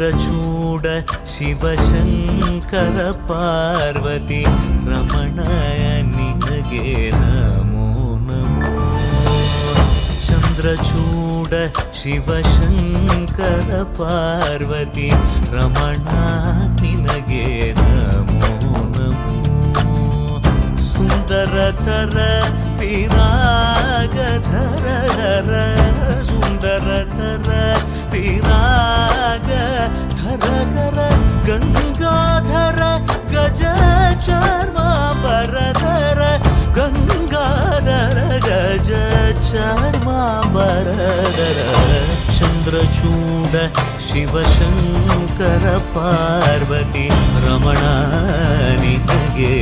ಚಂದ್ರಚೂಡ ಶಿವಶಂಕರ ಪಾರ್ವತಿ ರಮಣ ನಿನಗೆ ನಮೋ ನಮೋ. ಚಂದ್ರಚೂಡ ಶಿವಶಂಕರ ಪಾರ್ವತಿ ರಮಣ ನಿನಗೆ ನಮೋ ನಮೋ. ಸುಂದರತರ ಪಿರಾಗಧರ ಹರ ಸುಂದರತರ ಪಿರಾಗ ಧರ ಧರ ಗಂಗಾಧರ ಗಜ ಚರ್ಮಾಂಬರಧರ ಗಂಗಾಧರ ಗಜ ಚರ್ಮಾಂಬರಧರ. ಚಂದ್ರಚೂಡ ಶಿವಶಂಕರ ಪಾರ್ವತಿ ರಮಣ ನಿನಗೆ